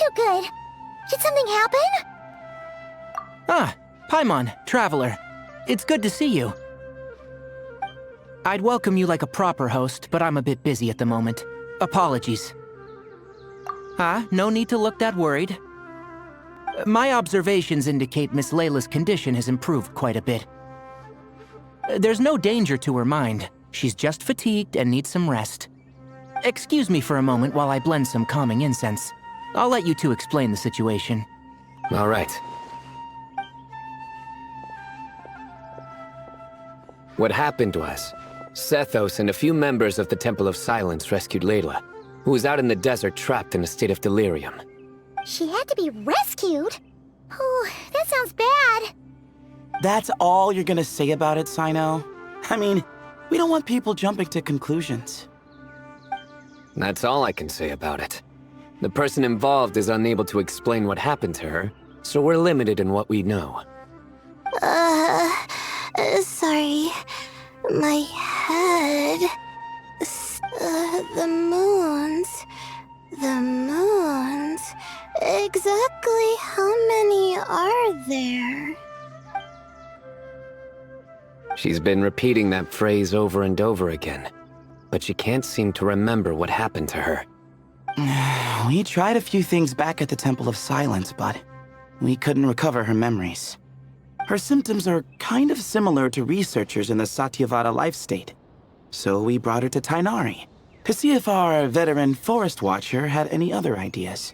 so good. Did something happen? Ah, Paimon, Traveler. It's good to see you. I'd welcome you like a proper host, but I'm a bit busy at the moment. Apologies. No need to look that worried. My observations indicate Miss Layla's condition has improved quite a bit. There's no danger to her mind. She's just fatigued and needs some rest. Excuse me for a moment while I blend some calming incense. I'll let you two explain the situation. All right. What happened was, Sethos and a few members of the Temple of Silence rescued Layla, who was out in the desert trapped in a state of delirium. She had to be rescued? Oh, that sounds bad. That's all you're gonna say about it, Sino? I mean, we don't want people jumping to conclusions. That's all I can say about it. The person involved is unable to explain what happened to her, so we're limited in what we know. Sorry. My head. The moons. The moons. Exactly how many are there? She's been repeating that phrase over and over again, but she can't seem to remember what happened to her. We tried a few things back at the Temple of Silence, but we couldn't recover her memories. Her symptoms are kind of similar to researchers in the Satyavada life state. So we brought her to Tighnari to see if our veteran forest watcher had any other ideas.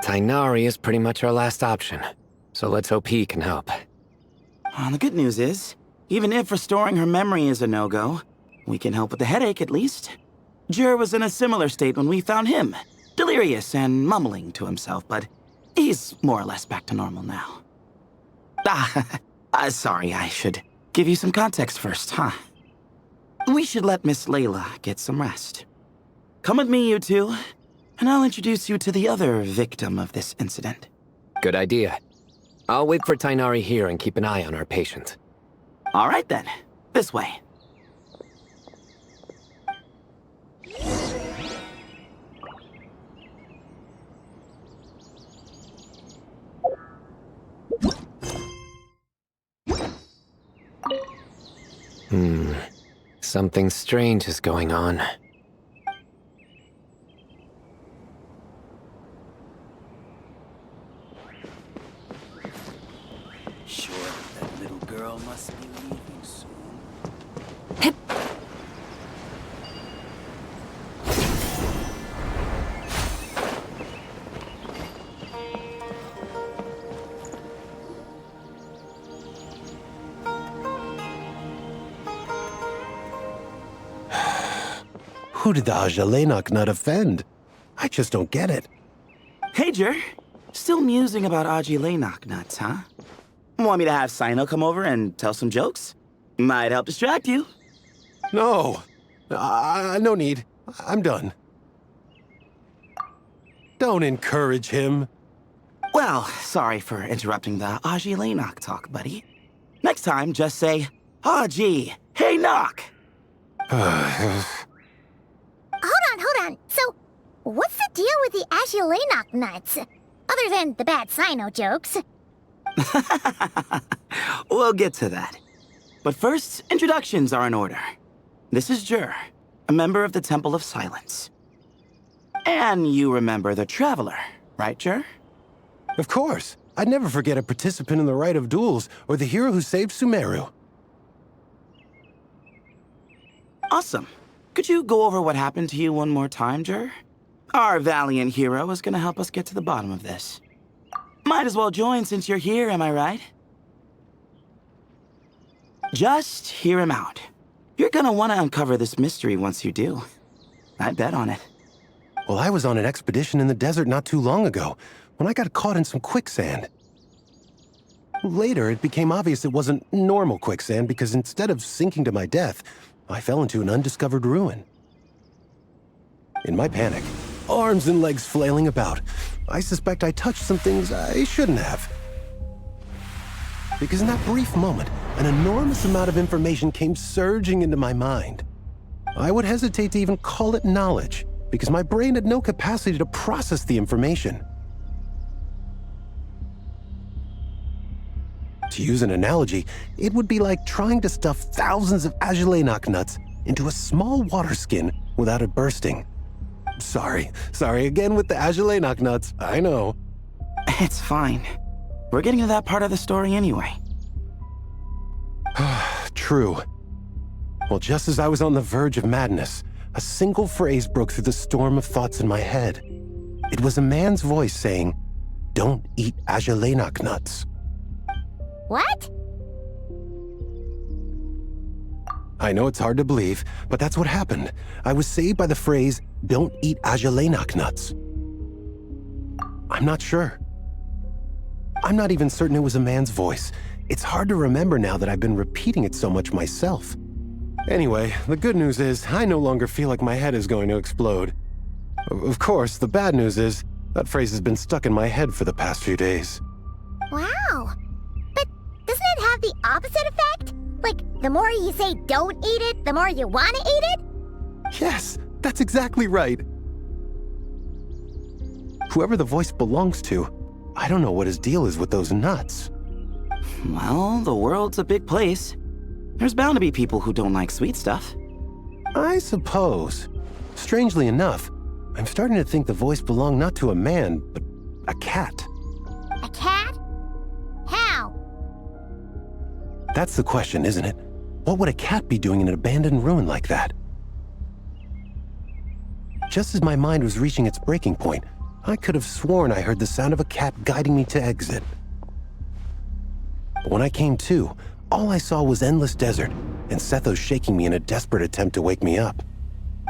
Tighnari is pretty much our last option, so let's hope he can help. The good news is, even if restoring her memory is a no-go, we can help with the headache at least. Jur was in a similar state when we found him, delirious and mumbling to himself, but he's more or less back to normal now. Sorry, I should give you some context first, huh? We should let Miss Layla get some rest. Come with me, you two, and I'll introduce you to the other victim of this incident. Good idea. I'll wait for Tighnari here and keep an eye on our patient. All right then, this way. Something strange is going on. Sure, that little girl must be leaving soon. Who did the Ajalenak not offend? I just don't get it. Hey, Jur. Still musing about Ajalenak nuts, huh? Want me to have Sino come over and tell some jokes? Might help distract you. No. No need. I'm done. Don't encourage him. Well, sorry for interrupting the Ajalenak talk, buddy. Next time, just say, Aji, hey, knock. Hold on. So, what's the deal with the Ajalenak nuts? Other than the bad Sino jokes. We'll get to that. But first, introductions are in order. This is Jur, a member of the Temple of Silence. And you remember the Traveler, right, Jur? Of course. I'd never forget a participant in the Rite of Duels or the hero who saved Sumeru. Awesome. Could you go over what happened to you one more time, Jur? Our valiant hero is gonna help us get to the bottom of this. Might as well join since you're here, am I right? Just hear him out. You're gonna want to uncover this mystery once you do. I'd bet on it. Well, I was on an expedition in the desert not too long ago, when I got caught in some quicksand. Later, it became obvious it wasn't normal quicksand because instead of sinking to my death, I fell into an undiscovered ruin. In my panic, arms and legs flailing about, I suspect I touched some things I shouldn't have. Because in that brief moment, an enormous amount of information came surging into my mind. I would hesitate to even call it knowledge, because my brain had no capacity to process the information. To use an analogy, it would be like trying to stuff thousands of Agilenak nuts into a small water skin without it bursting. Sorry again with the Agilenak nuts, I know. It's fine. We're getting to that part of the story anyway. True. Well, just as I was on the verge of madness, a single phrase broke through the storm of thoughts in my head. It was a man's voice saying, "Don't eat Agilenak nuts." What? I know it's hard to believe, but that's what happened. I was saved by the phrase, "Don't eat Agilenak nuts." I'm not sure. I'm not even certain it was a man's voice. It's hard to remember now that I've been repeating it so much myself. Anyway, the good news is I no longer feel like my head is going to explode. Of course, the bad news is that phrase has been stuck in my head for the past few days. Wow. But doesn't it have the opposite effect? Like, the more you say don't eat it, the more you want to eat it? Yes, that's exactly right. Whoever the voice belongs to, I don't know what his deal is with those nuts. Well, the world's a big place. There's bound to be people who don't like sweet stuff. I suppose. Strangely enough, I'm starting to think the voice belonged not to a man, but a cat. A cat? How? That's the question, isn't it? What would a cat be doing in an abandoned ruin like that? Just as my mind was reaching its breaking point, I could have sworn I heard the sound of a cat guiding me to exit. But when I came to, all I saw was endless desert, and Sethos shaking me in a desperate attempt to wake me up.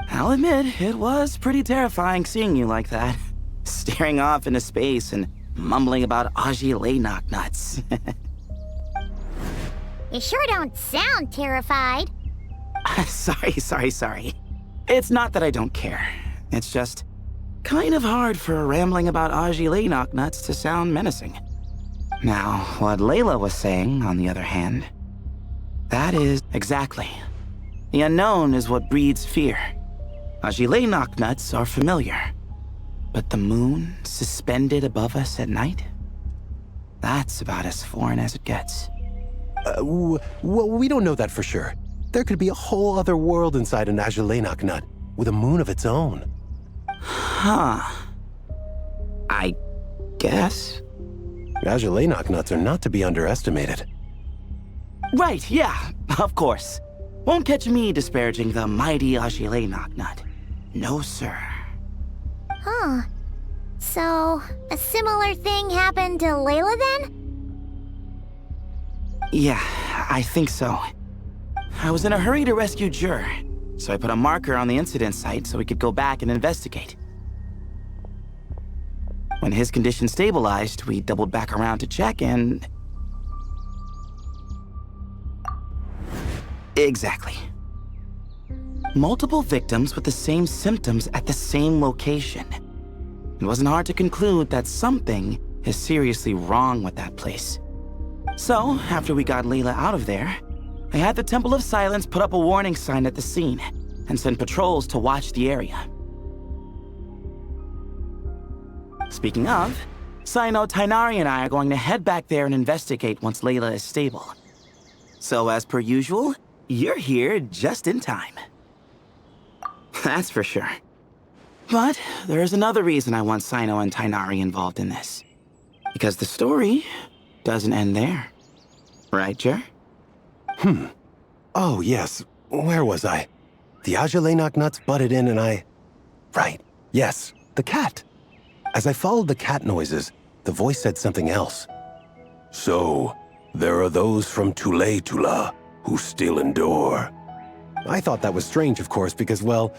I'll admit, it was pretty terrifying seeing you like that. Staring off into space and mumbling about Agilenak nuts. You sure don't sound terrified. Sorry. It's not that I don't care. It's just kind of hard for rambling about Agilenak nuts to sound menacing. Now, what Layla was saying, on the other hand, that is exactly. The unknown is what breeds fear. Agilenak nuts are familiar, but the moon suspended above us at night? That's about as foreign as it gets. Well, we don't know that for sure. There could be a whole other world inside an Agilenak nut, with a moon of its own. Huh. I guess. Agilenak nuts are not to be underestimated. Right, yeah, of course. Won't catch me disparaging the mighty Agilenak nut. No, sir. Huh. So, a similar thing happened to Layla then? Yeah, I think so. I was in a hurry to rescue Jur, so I put a marker on the incident site so we could go back and investigate. When his condition stabilized, we doubled back around to check and... Exactly. Multiple victims with the same symptoms at the same location. It wasn't hard to conclude that something is seriously wrong with that place. So, after we got Layla out of there, I had the Temple of Silence put up a warning sign at the scene and send patrols to watch the area. Speaking of, Sino, Tighnari, and I are going to head back there and investigate once Layla is stable. So as per usual, you're here just in time. That's for sure. But there's another reason I want Sino and Tighnari involved in this. Because the story doesn't end there. Right, Jer? Oh, yes. Where was I? The Agilenak nuts butted in and I... Right. Yes, the cat. As I followed the cat noises, the voice said something else. So, there are those from Tula who still endure. I thought that was strange, of course, because, well,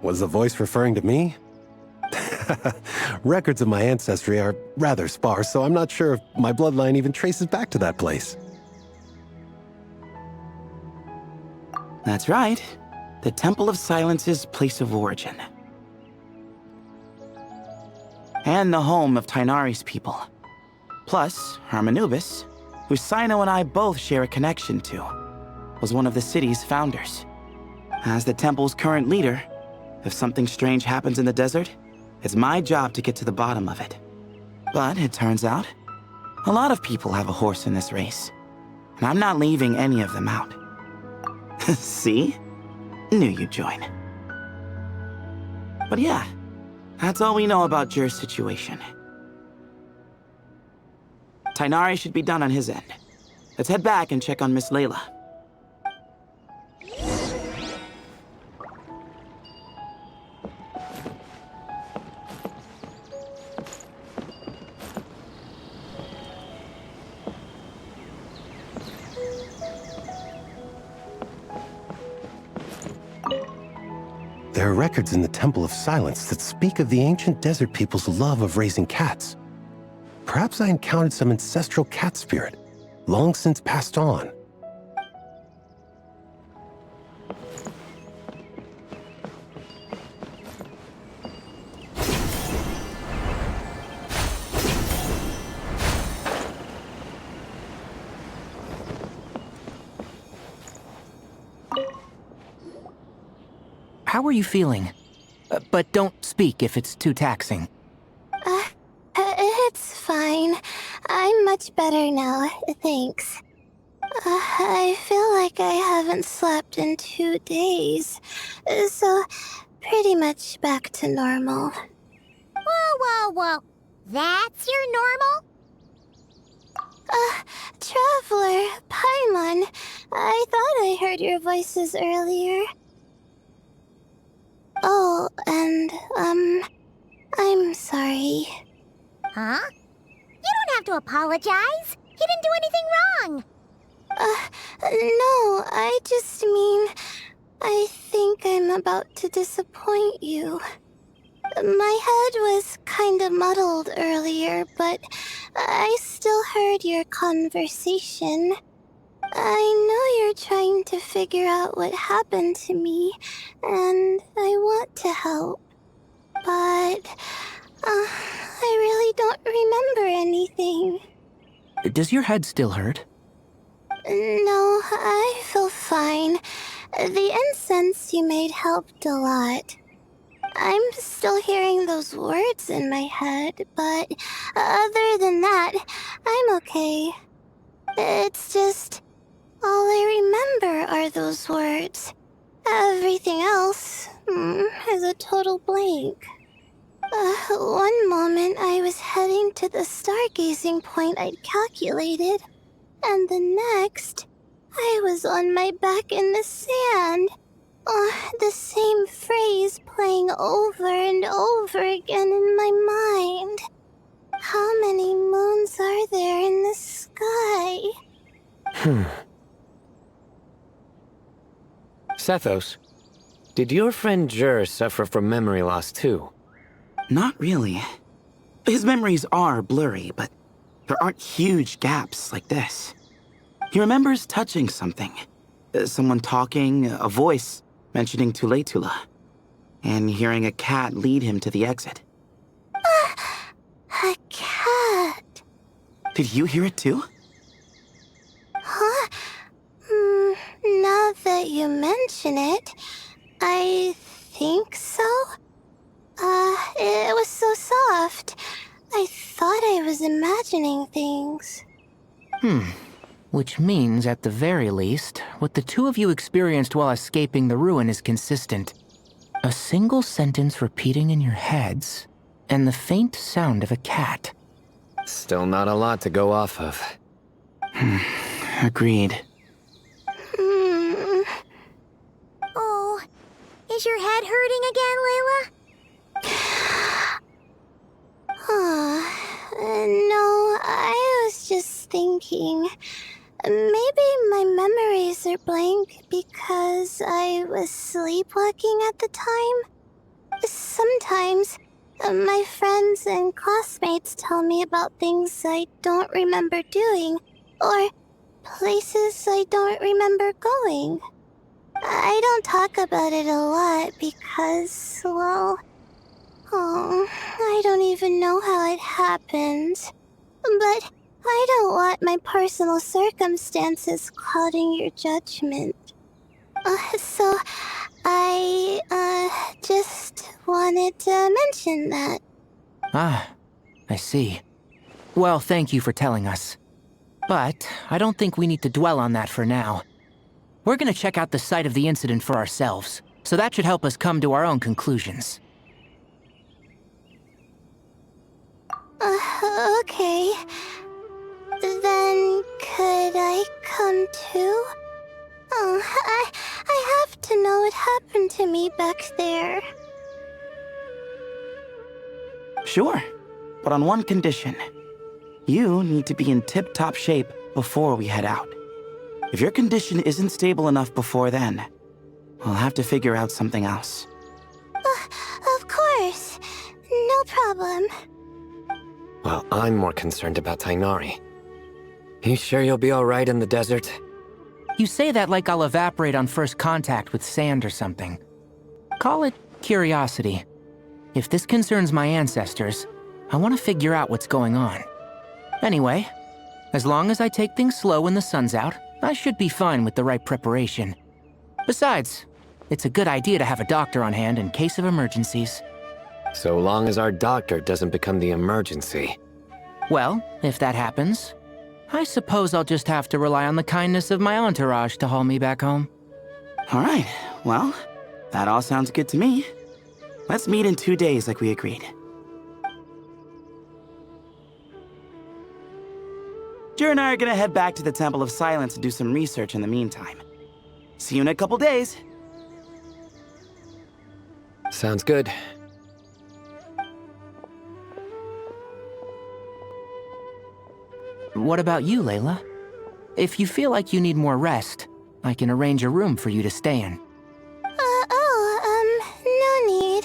was the voice referring to me? Records of my ancestry are rather sparse, so I'm not sure if my bloodline even traces back to that place. That's right. The Temple of Silence's place of origin. And the home of Tighnari's people. Plus, Hermanubis, who Sino and I both share a connection to, was one of the city's founders. As the temple's current leader, if something strange happens in the desert, it's my job to get to the bottom of it. But it turns out, a lot of people have a horse in this race. And I'm not leaving any of them out. See? Knew you'd join. But yeah, that's all we know about Jur's situation. Tighnari should be done on his end. Let's head back and check on Miss Layla. There are records in the Temple of Silence that speak of the ancient desert people's love of raising cats. Perhaps I encountered some ancestral cat spirit, long since passed on. How are you feeling? But don't speak if it's too taxing. It's fine. I'm much better now, thanks. I feel like I haven't slept in 2 days, so pretty much back to normal. Whoa. That's your normal? Traveler, Paimon, I thought I heard your voices earlier. Oh, and, I'm sorry. Huh? You don't have to apologize. You didn't do anything wrong. No, I just mean, I think I'm about to disappoint you. My head was kinda muddled earlier, but I still heard your conversation. I know you're trying to figure out what happened to me, and I want to help. But, I really don't remember anything. Does your head still hurt? No, I feel fine. The incense you made helped a lot. I'm still hearing those words in my head, but other than that, I'm okay. It's just, all I remember are those words. Everything else is a total blank. One moment I was heading to the stargazing point I'd calculated, and the next, I was on my back in the sand. The same phrase playing over and over again in my mind. How many moons are there in the sky? Sethos, did your friend Jur suffer from memory loss too? Not really. His memories are blurry, but there aren't huge gaps like this. He remembers touching something. Someone talking, a voice mentioning Tuletula, and hearing a cat lead him to the exit. A cat. Did you hear it too? Huh? Now that you mention it, I think so. It was so soft. I thought I was imagining things. Which means, at the very least, what the two of you experienced while escaping the ruin is consistent. A single sentence repeating in your heads, and the faint sound of a cat. Still not a lot to go off of. Agreed. Oh, is your head hurting again, Layla? No, I was just thinking. Maybe my memories are blank because I was sleepwalking at the time. Sometimes, my friends and classmates tell me about things I don't remember doing, or places I don't remember going. I don't talk about it a lot because, well, I don't even know how it happened. But I don't want my personal circumstances clouding your judgment. So I, just wanted to mention that. Ah, I see. Well, thank you for telling us. But I don't think we need to dwell on that for now. We're gonna check out the site of the incident for ourselves, so that should help us come to our own conclusions. Okay. Then could I come too? Oh, I have to know what happened to me back there. Sure, but on one condition. You need to be in tip-top shape before we head out. If your condition isn't stable enough before then, we'll have to figure out something else. Of course. No problem. Well, I'm more concerned about Tighnari. You sure you'll be alright in the desert? You say that like I'll evaporate on first contact with sand or something. Call it curiosity. If this concerns my ancestors, I want to figure out what's going on. Anyway, as long as I take things slow when the sun's out, I should be fine with the right preparation. Besides, it's a good idea to have a doctor on hand in case of emergencies. So long as our doctor doesn't become the emergency. Well, if that happens, I suppose I'll just have to rely on the kindness of my entourage to haul me back home. All right, well, that all sounds good to me. Let's meet in 2 days like we agreed. Jer and I are gonna head back to the Temple of Silence and do some research in the meantime. See you in a couple days. Sounds good. What about you, Layla? If you feel like you need more rest, I can arrange a room for you to stay in. No need.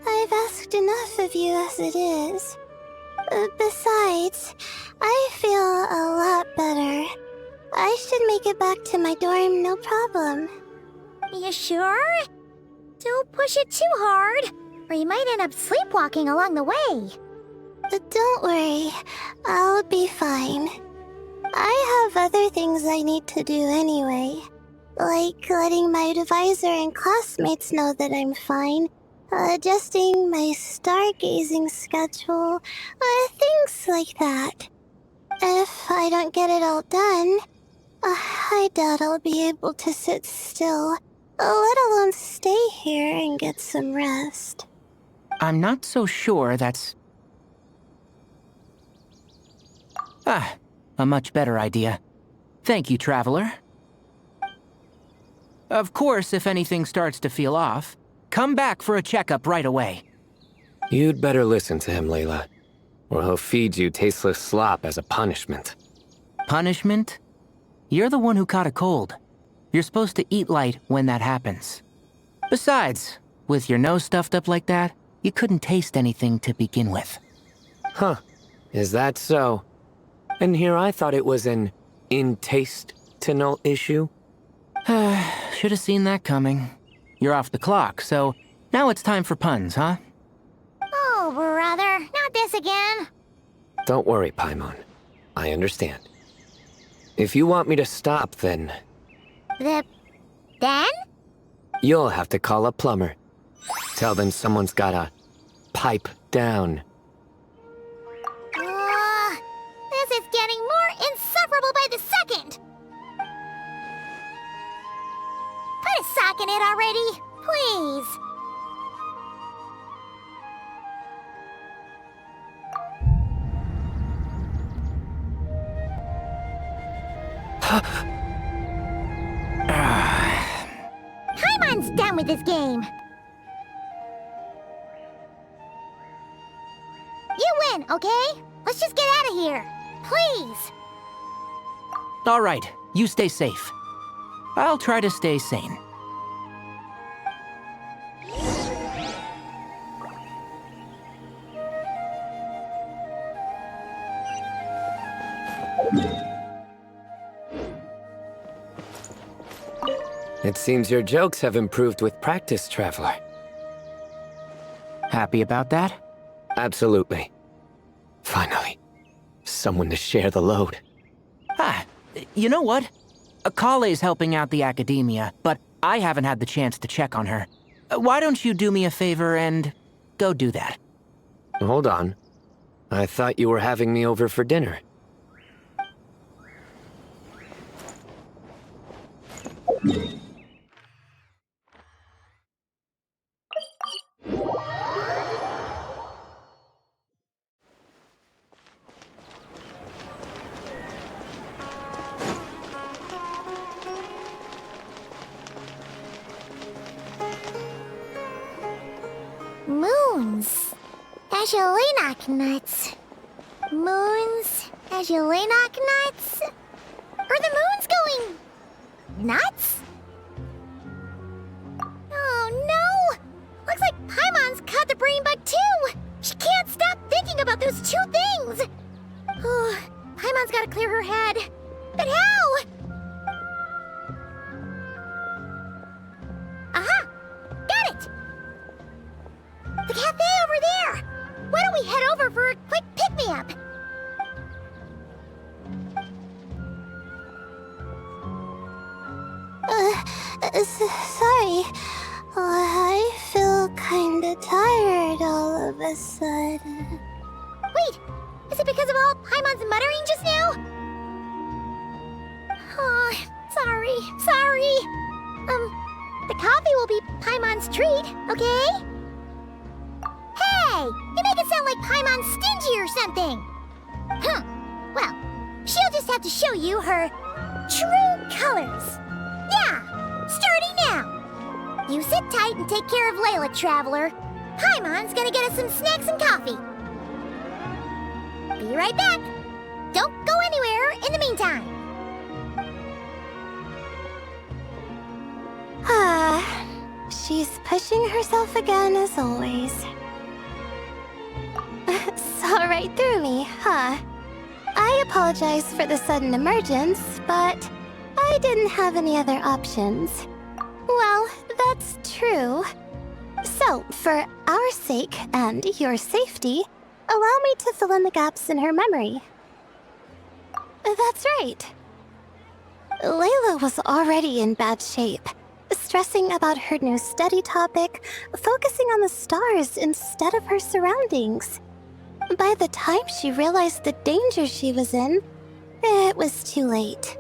I've asked enough of you as it is. Besides, I feel a lot better. I should make it back to my dorm, no problem. You sure? Don't push it too hard, or you might end up sleepwalking along the way. Don't worry, I'll be fine. I have other things I need to do anyway. Like letting my advisor and classmates know that I'm fine, adjusting my stargazing schedule, things like that. If I don't get it all done, I doubt I'll be able to sit still, let alone stay here and get some rest. I'm not so sure that's... a much better idea. Thank you, Traveler. Of course, if anything starts to feel off, come back for a checkup right away. You'd better listen to him, Layla, or he'll feed you tasteless slop as a punishment. Punishment? You're the one who caught a cold. You're supposed to eat light when that happens. Besides, with your nose stuffed up like that, you couldn't taste anything to begin with. Huh. Is that so? And here I thought it was an in-taste-to-know issue. Should have seen that coming. You're off the clock, so now it's time for puns, huh? Oh, brother, not this again. Don't worry, Paimon. I understand. If you want me to stop, then Then? you'll have to call a plumber. Tell them someone's gotta pipe down. This is getting more insufferable by the second. Put a sock in it already, please. Paimon's done with this game. You win, okay? Let's just get out of here. Please. All right, you stay safe. I'll try to stay sane. It seems your jokes have improved with practice, Traveler. Happy about that? Absolutely. Finally, someone to share the load. You know what? Akale's helping out the academia, but I haven't had the chance to check on her. Why don't you do me a favor and go do that? Hold on. I thought you were having me over for dinner. Moons. Azulenak nuts. Moons. Azulenak nuts. Are the moons going nuts? Oh no! Looks like Paimon's caught the brain bug too! She can't stop thinking about those two things! Oh, Paimon's gotta clear her head. But how? Aha! Got it! The cafe over there! Why don't we head over for a quick pick-me-up? Sorry. I feel kinda tired all of a sudden. Wait! Is it because of all Paimon's muttering just now? Oh, sorry. The coffee will be Paimon's treat, okay? Hey! You make it sound like Paimon's stingy or something! Huh. Well, she'll just have to show you her true colors. Yeah! Starting now! You sit tight and take care of Layla, Traveler. Paimon's gonna get us some snacks and coffee. Be right back. Don't go anywhere in the meantime. She's pushing herself again as always. Saw right through me, huh? I apologize for the sudden emergence, but I didn't have any other options. Well, that's true. So, for our sake and your safety, allow me to fill in the gaps in her memory. That's right. Layla was already in bad shape, stressing about her new study topic, focusing on the stars instead of her surroundings. By the time she realized the danger she was in, it was too late.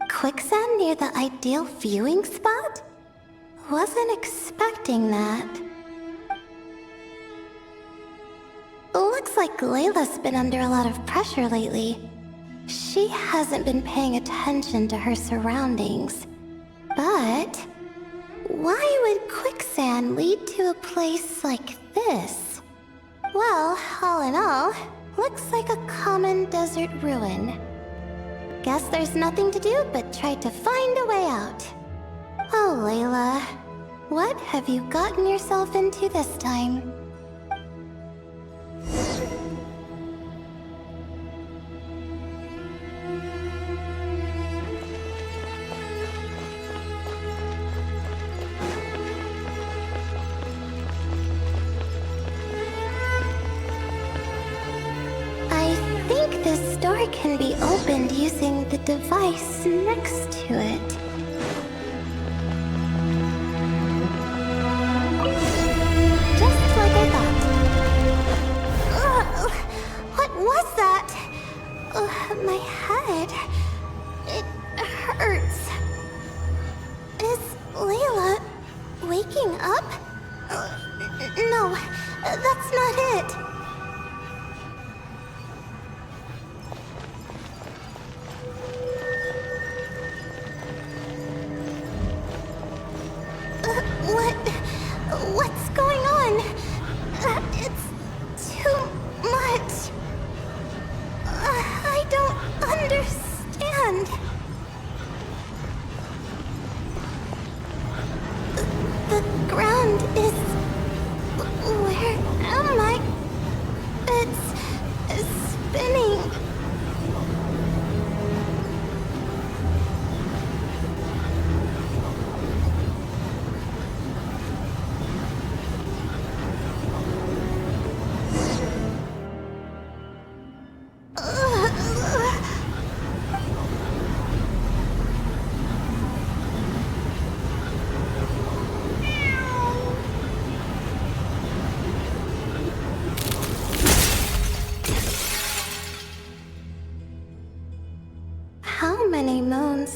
Quicksand near the ideal viewing spot? Wasn't expecting that. Looks like Layla's been under a lot of pressure lately. She hasn't been paying attention to her surroundings. But why would quicksand lead to a place like this? Well, all in all, looks like a common desert ruin. Guess there's nothing to do but try to find a way out. Oh, Layla, what have you gotten yourself into this time? I think this door can be opened using the device next to it. Just like I thought. Ugh, what was that? My head. It hurts. Is Layla waking up? No, that's not it. What's going on? It's too much. I don't understand. The ground is... Where am I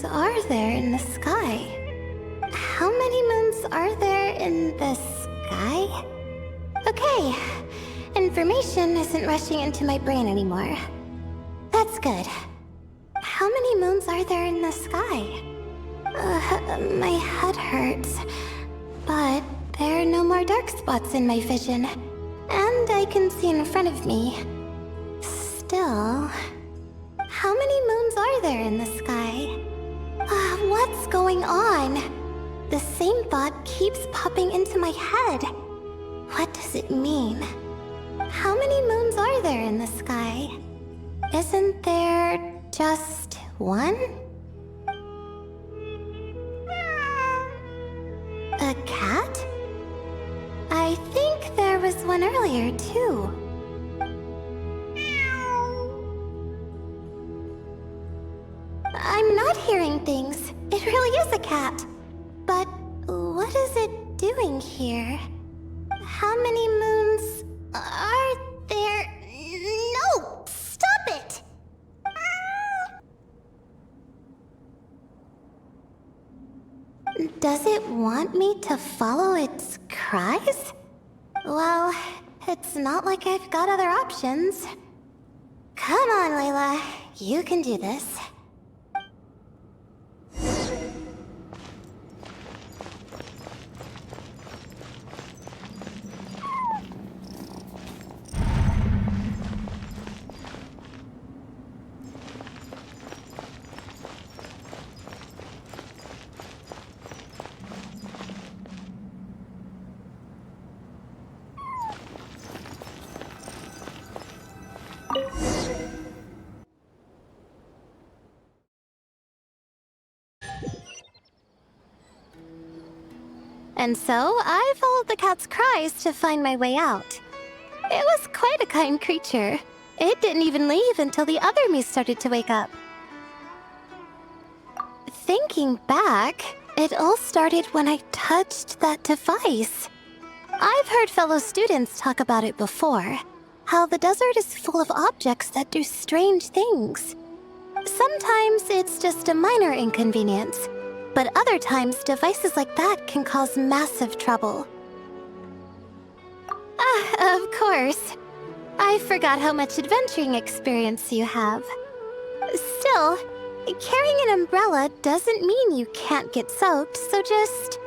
moons are there in the sky? How many moons are there in the sky? Okay, information isn't rushing into my brain anymore. That's good. How many moons are there in the sky? My head hurts, but there are no more dark spots in my vision, and I can see in front of me. Still, how many moons are there in the sky? What's going on? The same thought keeps popping into my head. What does it mean? How many moons are there in the sky? Isn't there just one? A cat? I think there was one earlier, too. I'm not hearing things. It really is a cat. But what is it doing here? How many moons are there? No! Stop it! Does it want me to follow its cries? Well, it's not like I've got other options. Come on, Layla. You can do this. And so, I followed the cat's cries to find my way out. It was quite a kind creature. It didn't even leave until the other me started to wake up. Thinking back, it all started when I touched that device. I've heard fellow students talk about it before, how the desert is full of objects that do strange things. Sometimes it's just a minor inconvenience, but other times devices like that can cause massive trouble. Of course. I forgot how much adventuring experience you have. Still, carrying an umbrella doesn't mean you can't get soaked, so just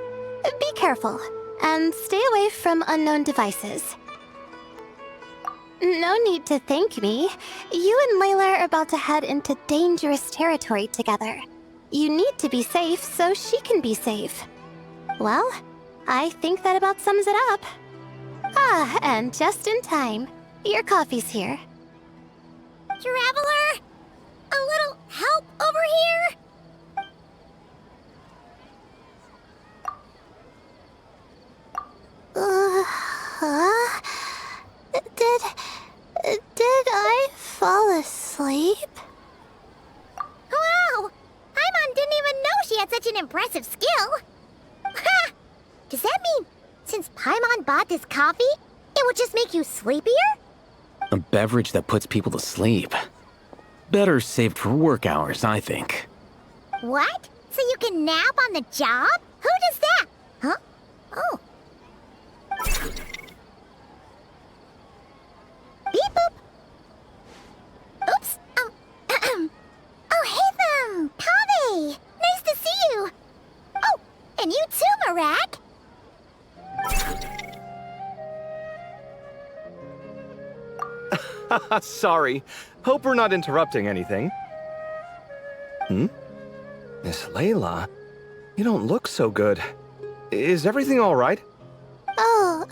be careful and stay away from unknown devices. No need to thank me. You and Layla are about to head into dangerous territory together. You need to be safe so she can be safe. Well, I think that about sums it up. And just in time. Your coffee's here. Traveler? A little help over here? Did I fall asleep? Wow! Paimon didn't even know she had such an impressive skill. Ha! Does that mean since Paimon bought this coffee, it would just make you sleepier? A beverage that puts people to sleep. Better saved for work hours, I think. What? So you can nap on the job? Who does that? Huh? Oh. Beep boop. Oops. Oh, hey, Kave! Nice to see you. Oh, and you too, Marak. Sorry. Hope we're not interrupting anything. Miss Layla, you don't look so good. Is everything all right? Oh,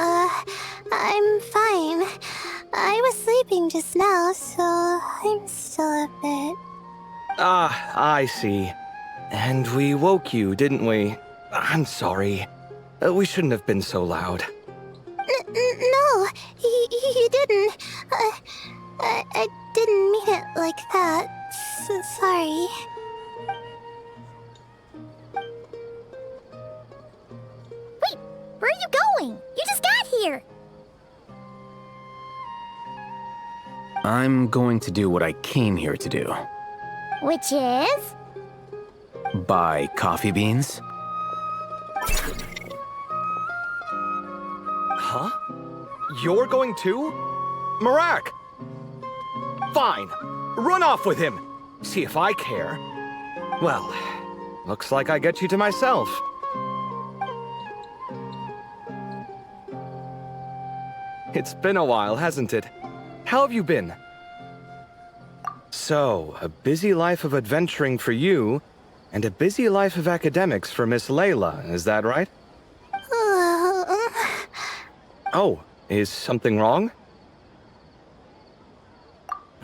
I'm fine. I was sleeping just now, so I'm still a bit... I see. And we woke you, didn't we? I'm sorry. We shouldn't have been so loud. No, you didn't. I didn't mean it like that. Sorry. Wait, where are you going? You just got here. I'm going to do what I came here to do. Which is? Buy coffee beans? Huh? You're going too? Marak! Fine. Run off with him. See if I care. Well, looks like I get you to myself. It's been a while, hasn't it? How have you been? So, a busy life of adventuring for you, and a busy life of academics for Miss Layla, is that right? Oh, is something wrong?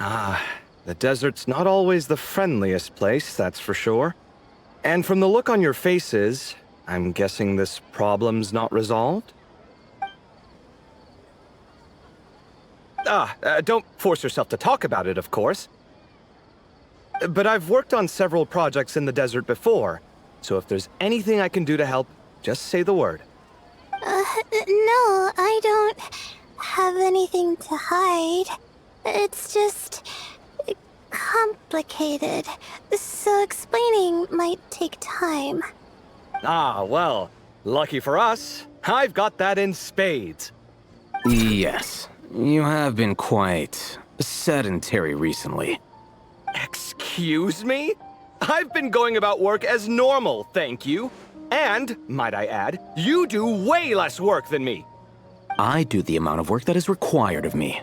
Ah, the desert's not always the friendliest place, that's for sure. And from the look on your faces, I'm guessing this problem's not resolved? Don't force yourself to talk about it, of course. But I've worked on several projects in the desert before, so if there's anything I can do to help, just say the word. No, I don't have anything to hide. It's just complicated, so explaining might take time. Ah, well, lucky for us, I've got that in spades. Yes, you have been quite sedentary recently. Excuse me? I've been going about work as normal, thank you. And, might I add, you do way less work than me. I do the amount of work that is required of me.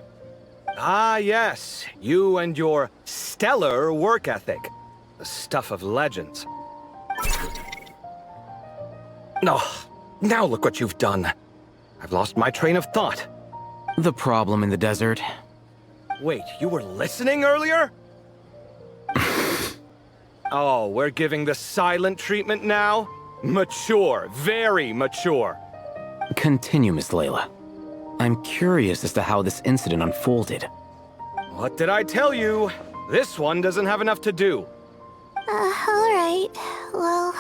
Ah, yes, you and your stellar work ethic. The stuff of legends. Oh, now look what you've done. I've lost my train of thought. The problem in the desert? Wait, you were listening earlier? Oh, we're giving the silent treatment now? Mature, very mature. Continue, Miss Layla. I'm curious as to how this incident unfolded. What did I tell you? This one doesn't have enough to do. Alright, well...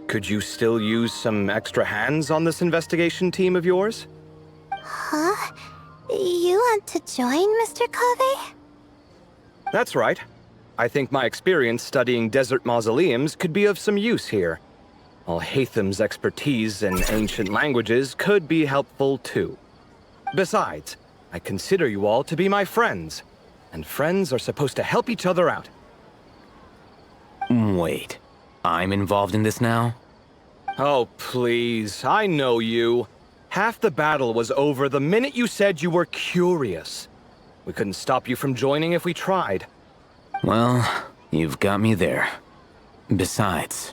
Could you still use some extra hands on this investigation team of yours? Huh? You want to join, Mr. Cave? That's right. I think my experience studying desert mausoleums could be of some use here. Al-Haytham's expertise in ancient languages could be helpful too. Besides, I consider you all to be my friends, and friends are supposed to help each other out. Wait, I'm involved in this now? Oh, please, I know you. Half the battle was over the minute you said you were curious. We couldn't stop you from joining if we tried. Well, you've got me there. Besides...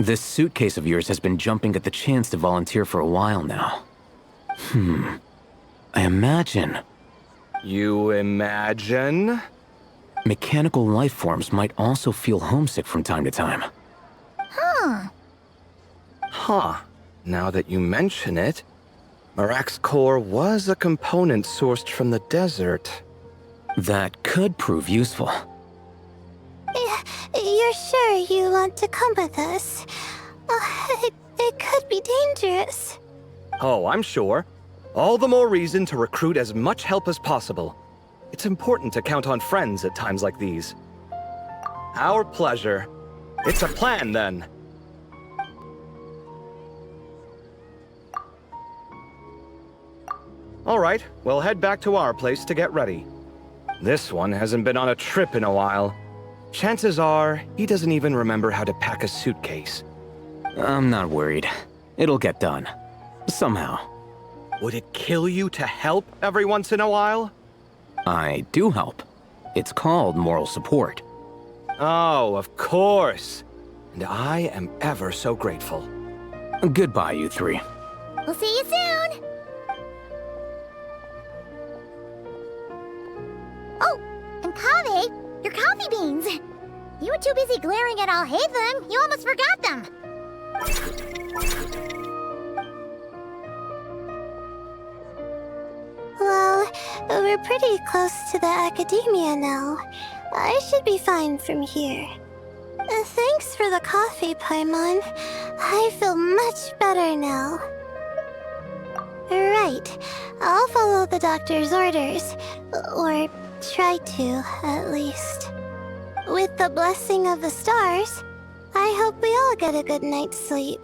this suitcase of yours has been jumping at the chance to volunteer for a while now. I imagine... You imagine? mechanical life forms might also feel homesick from time to time. Huh. Now that you mention it, Marak's core was a component sourced from the desert. That could prove useful. You're sure you want to come with us? It could be dangerous. Oh, I'm sure. All the more reason to recruit as much help as possible. It's important to count on friends at times like these. Our pleasure. It's a plan, then. All right, we'll head back to our place to get ready. This one hasn't been on a trip in a while. Chances are, he doesn't even remember how to pack a suitcase. I'm not worried. It'll get done. Somehow. Would it kill you to help every once in a while? I do help. It's called moral support. Oh, of course. And I am ever so grateful. Goodbye, you three. We'll see you soon! Oh, and Kaveh, your coffee beans! You were too busy glaring at Al-Haytham, you almost forgot them! Well, we're pretty close to the academia now. I should be fine from here. Thanks for the coffee, Paimon. I feel much better now. Right. I'll follow the doctor's orders. Or try to, at least. With the blessing of the stars, I hope we all get a good night's sleep.